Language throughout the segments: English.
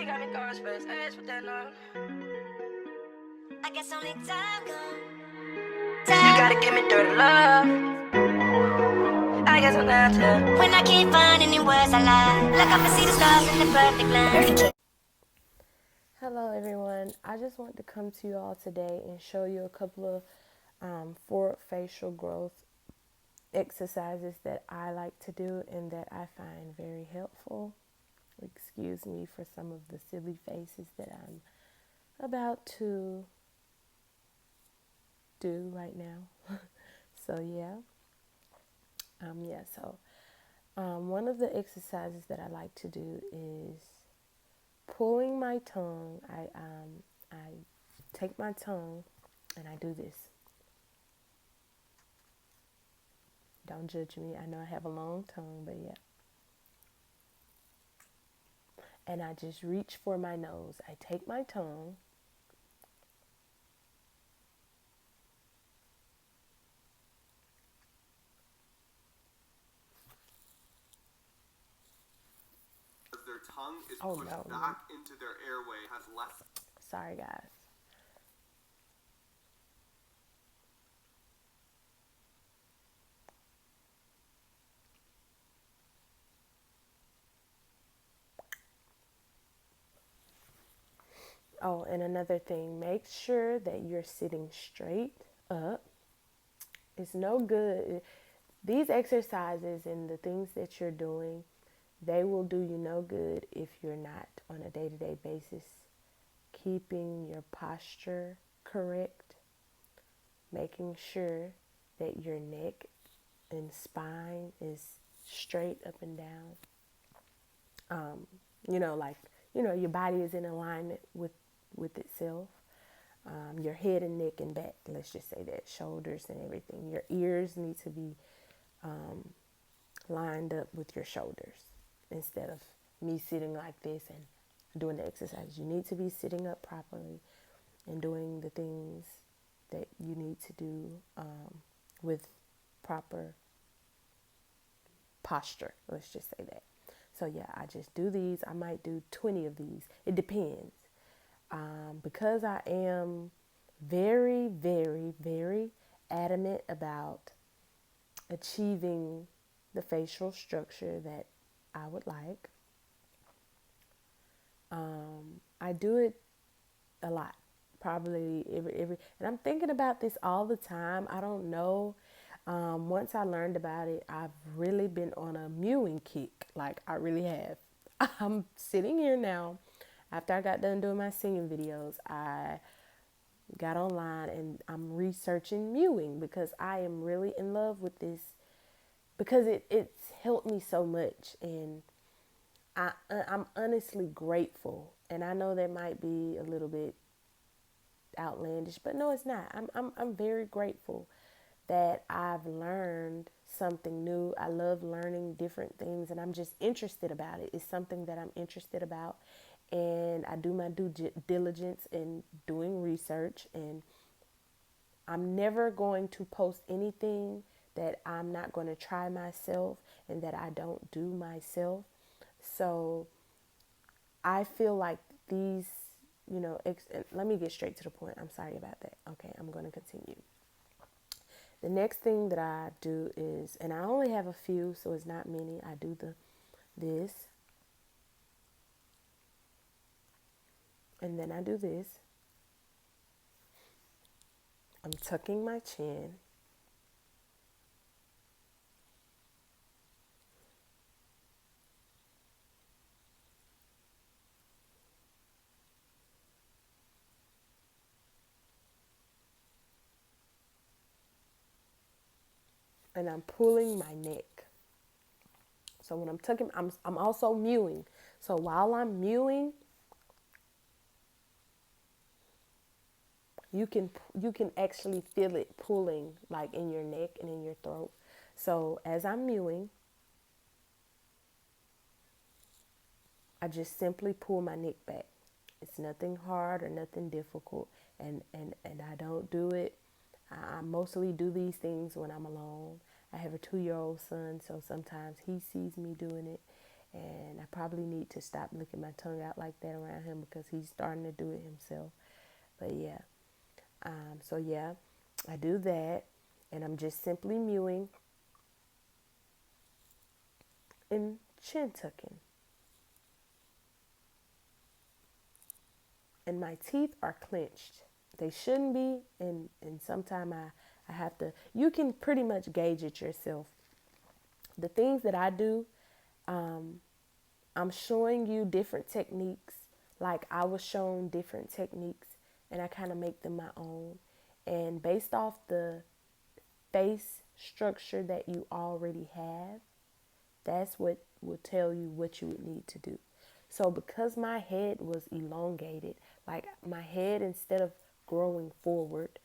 got me going space, ass with that on. I guess only time gon' You gotta give me dirty love. I guess I'm down to. when I can't find any words I lie. Look up and see the stars in the perfect line. Hello everyone, I just want to come to you all today and show you a couple of forward facial growth exercises that I like to do and that I find very helpful. Excuse me for some of the silly faces that I'm about to do right now. So one of the exercises that I like to do is pulling my tongue. I take my tongue and I do this. Don't judge me. I know I have a long tongue, but yeah. And I just reach for my nose. I take my tongue their tongue is Oh, pushed no. back into their airway has less. Sorry, guys. Oh, and another thing, make sure that you're sitting straight up. It's no good. These exercises and the things that you're doing, they will do you no good if you're not on a day-to-day basis keeping your posture correct, making sure that your neck and spine is straight up and down. Your body is in alignment with itself. Your head and neck and back, let's just say that, shoulders and everything. Your ears need to be lined up with your shoulders instead of me sitting like this and doing the exercise. You need to be sitting up properly and doing the things that you need to do with proper posture. Let's just say that. So yeah, I just do these. I might do 20 of these. It depends. Because I am very, very, very adamant about achieving the facial structure that I would like, I do it a lot. Probably every, and I'm thinking about this all the time. I don't know. Once I learned about it, I've really been on a mewing kick. Like, I really have. I'm sitting here now. After I got done doing my singing videos, I got online and I'm researching mewing because I am really in love with this, because it's helped me so much, and I'm honestly grateful. And I know that might be a little bit outlandish, but no, it's not. I'm very grateful that I've learned something new. I love learning different things, and I'm just interested about it. It's something that I'm interested about, and I do my due diligence in doing research, and I'm never going to post anything that I'm not going to try myself and that I don't do myself. So I feel like these, let me get straight to the point. I'm sorry about that. Okay, I'm going to continue. The next thing that I do is, and I only have a few, so it's not many. I do this, and then I do this. I'm tucking my chin. And I'm pulling my neck. So when I'm tucking, I'm also mewing. So while I'm mewing, you can actually feel it pulling, like in your neck and in your throat. So as I'm mewing, I just simply pull my neck back. It's nothing hard or nothing difficult, and I don't do it. I mostly do these things when I'm alone. I have a 2-year-old son, so sometimes he sees me doing it, And I probably need to stop licking my tongue out like that around him because he's starting to do it himself. But yeah, so yeah, I do that, and I'm just simply mewing and chin tucking. And my teeth are clenched. They shouldn't be, and sometimes I have to, you can pretty much gauge it yourself. The things that I do, I'm showing you different techniques. Like I was shown different techniques and I kind of make them my own. And based off the face structure that you already have, that's what will tell you what you would need to do. So because my head was elongated, like my head instead of growing forward,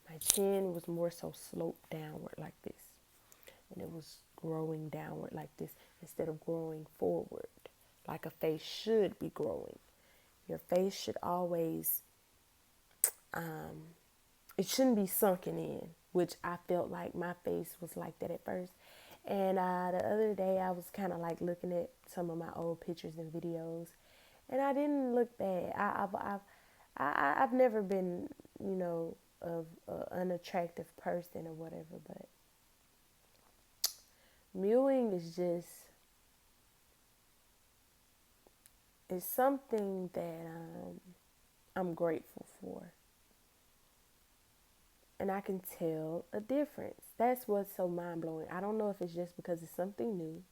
my chin was more so sloped downward like this. And it was growing downward like this instead of growing forward like a face should be growing. Your face should always, it shouldn't be sunken in, which I felt like my face was like that at first. And the other day I was kind of like looking at some of my old pictures and videos, and I didn't look bad. I've never been, of an unattractive person or whatever, but mewing is just, it's something that I'm grateful for. And I can tell a difference. That's what's so mind blowing. I don't know if it's just because it's something new.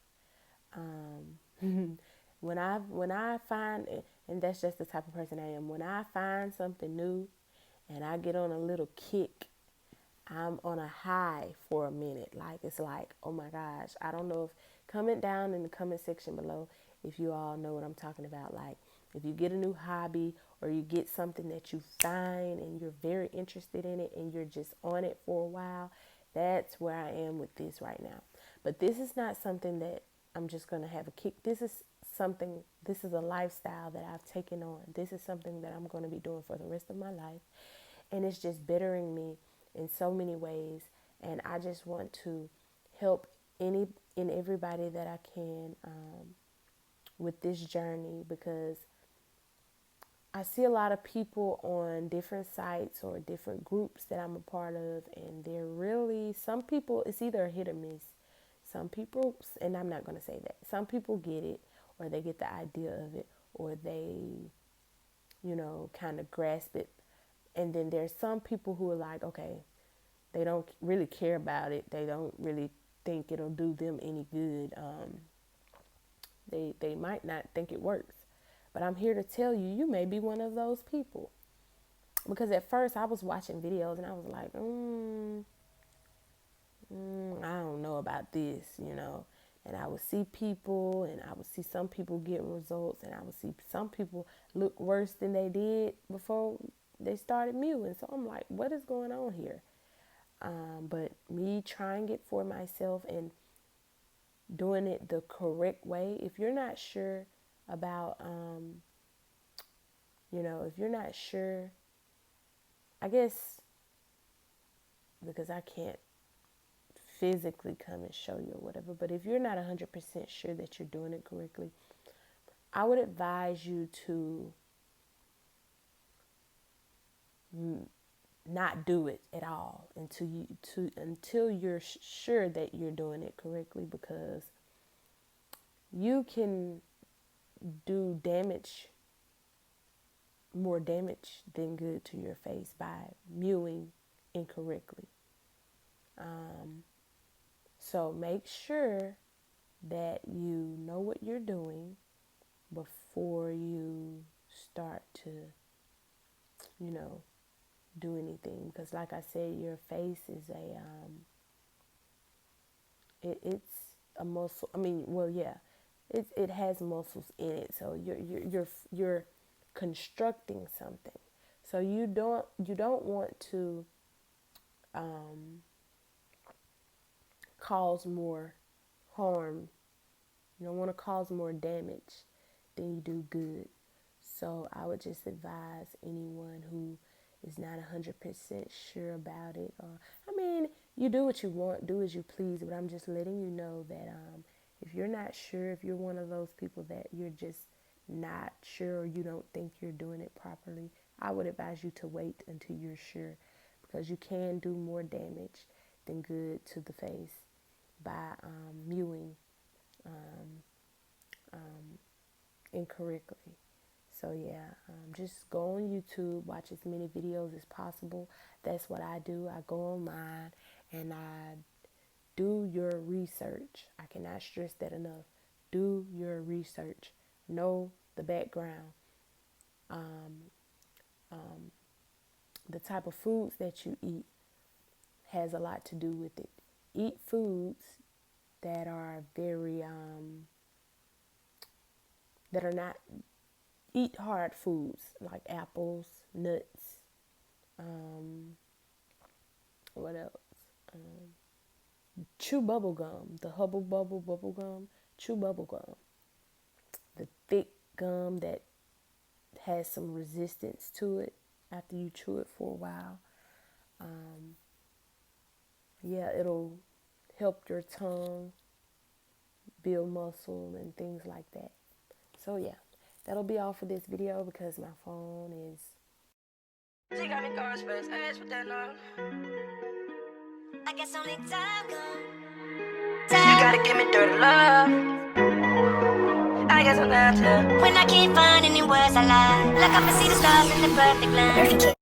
When I find it, and that's just the type of person I am. When I find something new, and I get on a little kick, I'm on a high for a minute. Like it's like, oh my gosh. I don't know if, comment down in the comment section below if you all know what I'm talking about. Like if you get a new hobby or you get something that you find and you're very interested in it and you're just on it for a while, that's where I am with this right now. But this is not something that I'm just going to have a kick. This is a lifestyle that I've taken on. This is something that I'm going to be doing for the rest of my life. And it's just bettering me in so many ways. And I just want to help any and everybody that I can with this journey, because I see a lot of people on different sites or different groups that I'm a part of, and they're really, some people, it's either a hit or miss. Some people, and I'm not going to say that, some people get it, or they get the idea of it, or they, kind of grasp it. And then there's some people who are like, okay, they don't really care about it. They don't really think it'll do them any good. They might not think it works. But I'm here to tell you, you may be one of those people. Because at first I was watching videos and I was like, I don't know about this, And I would see people, and I would see some people get results, and I would see some people look worse than they did before they started mewing. So I'm like, what is going on here? But me trying it for myself and doing it the correct way, if you're not sure about, if you're not sure, I guess, because I can't physically come and show you or whatever, but if you're not 100% sure that you're doing it correctly, I would advise you to not do it at all until you're sure that you're doing it correctly, because you can do more damage than good to your face by mewing incorrectly. So make sure that you know what you're doing before you start to, do anything. Because like I said, your face is it's a muscle. I mean, well, yeah, it has muscles in it. So you're constructing something. So you don't want to cause more harm. You don't want to cause more damage than you do good. So I would just advise anyone who is not 100% sure about it, or I mean, you do what you want, do as you please, but I'm just letting you know that If you're not sure, if you're one of those people that you're just not sure or you don't think you're doing it properly, I would advise you to wait until you're sure, because you can do more damage than good to the face by mewing incorrectly. So yeah, just go on YouTube, watch as many videos as possible. That's what I do. I go online and I do your research. I cannot stress that enough. Do your research. Know the background. The type of foods that you eat has a lot to do with it. Eat foods that are very that are not, eat hard foods like apples, nuts, what else? Chew bubble gum, the Hubble bubble gum. Chew bubble gum, the thick gum that has some resistance to it after you chew it for a while. Yeah, it'll help your tongue build muscle and things like that. So yeah, that'll be all for this video because my phone is. She got me going space ass with that love. I guess only time gone. You gotta give me dirty love. I guess I'm down to. When I can't find any words I lie, like I can see the stars in the perfect line.